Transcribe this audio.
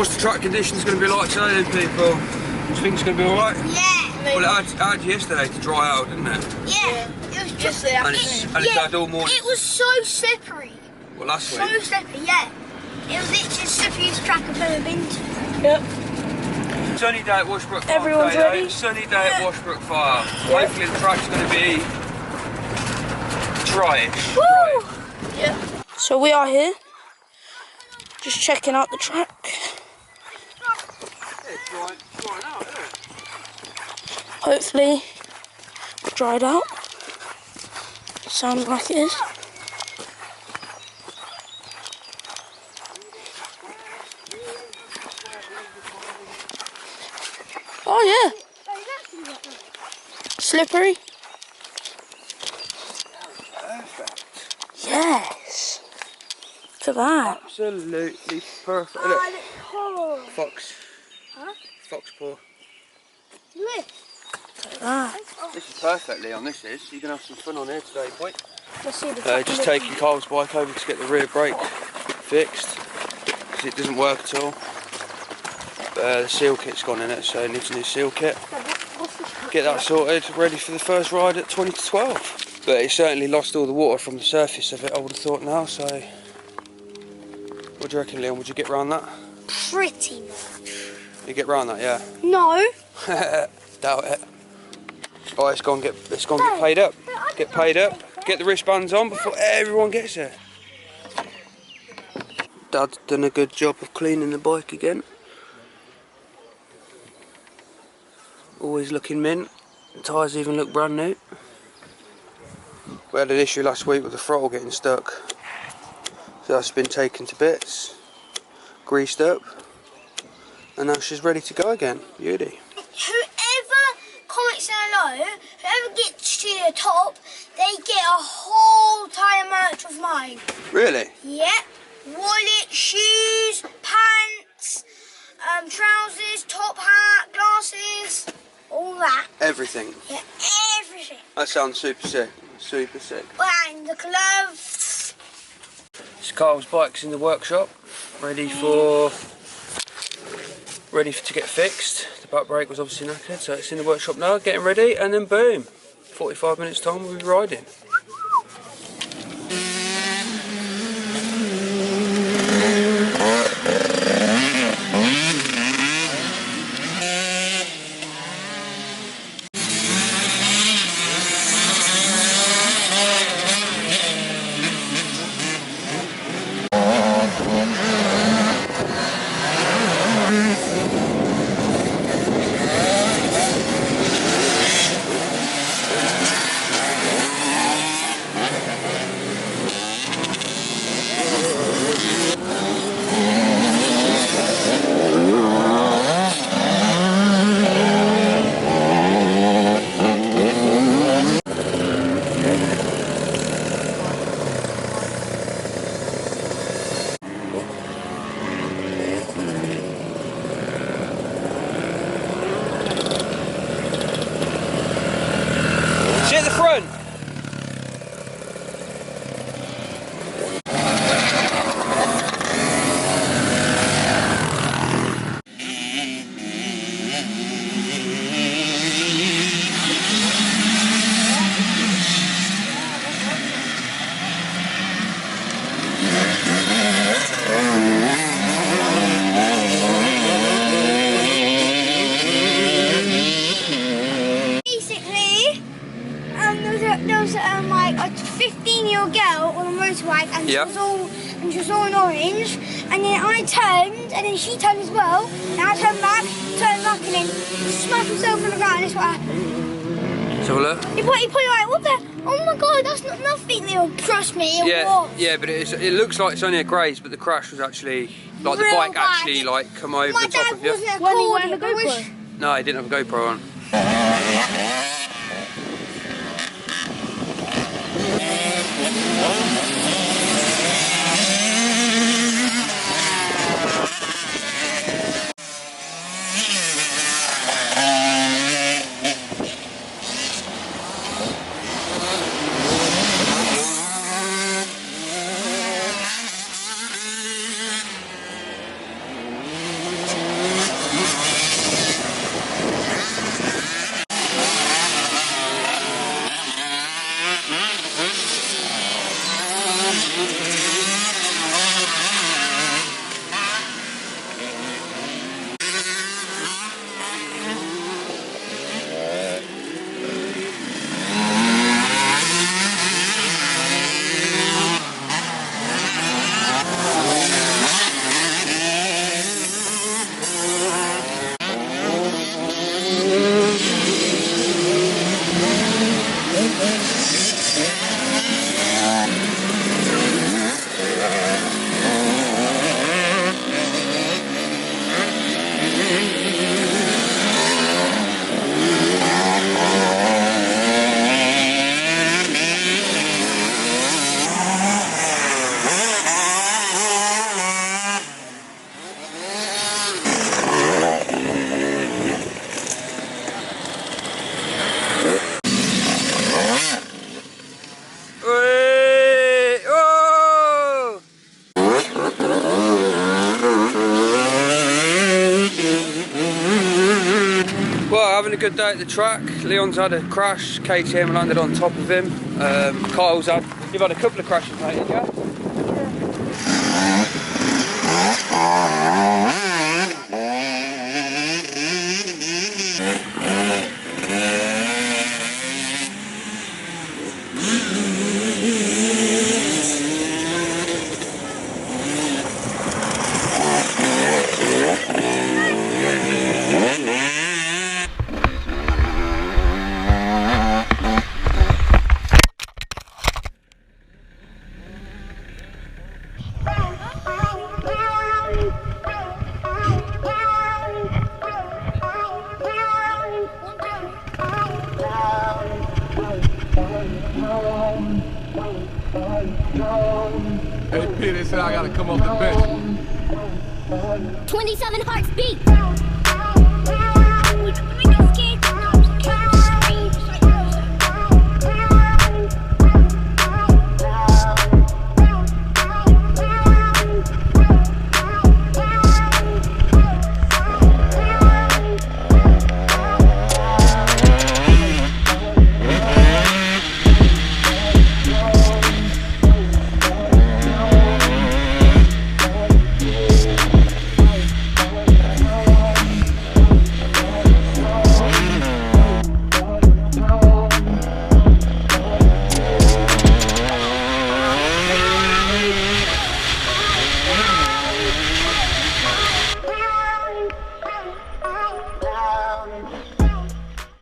What's the track conditions going to be like today then, people? Do you think it's going to be alright? Yeah. Well, it had yesterday to dry out, didn't it? Yeah. It was just the afternoon. And it's had all morning. It was so slippery. Well, last week. So slippery, yeah. It was literally the slippiest track I've ever been to. Yep. Sunny day at Washbrook Farm. Everyone's ready? Sunny day at Washbrook Farm. Yep. Hopefully the track's going to be dryish. Woo! Yeah. So we are here, just checking out the track. It's drying out, isn't it? Hopefully, dried out. Sounds like it is. Oh yeah. Slippery. Perfect. Yes. Look at that. Absolutely perfect. Look. Fox. Huh? Fox paw. Look. This is perfect, Leon, this is. You're going to have some fun on here today, boy. Let's see the Just taking Carl's bike over to get the rear brake fixed, because it doesn't work at all. The seal kit's gone in it, so it needs a new seal kit. Get that sorted, ready for the first ride at 20 to 12. But it certainly lost all the water from the surface of it, I would have thought now, so... What do you reckon, Leon? Would you get round that? Pretty much. You get round that, yeah? No. Doubt it. Oh, it's gone get paid up. Get paid up. Get the wristbands on before everyone gets here. Dad's done a good job of cleaning the bike again. Always looking mint. The tyres even look brand new. We had an issue last week with the throttle getting stuck. So that's been taken to bits, greased up, and now she's ready to go again. Beauty. Whoever comments down below, whoever gets to the top, they get a whole entire merch of mine. Really? Yep. Wallet, shoes, pants, trousers, top hat, glasses, all that. Everything. Yeah, everything. That sounds super sick. Super sick. And the gloves. This Carl's bike's in the workshop, ready to get fixed. The butt brake was obviously knackered, so it's in the workshop now, getting ready, and then boom, 45 minutes time we'll be riding. Sit at the front. There was like a 15-year-old girl on a motorbike, and she was all in orange. And then I turned, and then she turned as well. And I turned back, and then smashed himself on the ground. That's what happened. Let's have a look. He probably like, what the? Oh my God, that's not nothing, Leo. Trust me, it was. Yeah, but it looks like it's only a graze, but the crash was actually like the Real bike bad. actually like come over My the top dad of you. wasn't When he recording. wearing a GoPro? No, he didn't have a GoPro on. good day at the track. Leon's had a crash, KTM landed on top of him. Kyle's had, you've had a couple of crashes, mate, haven't you? Hey, P, they said I gotta come off the bench. 27 hearts beat.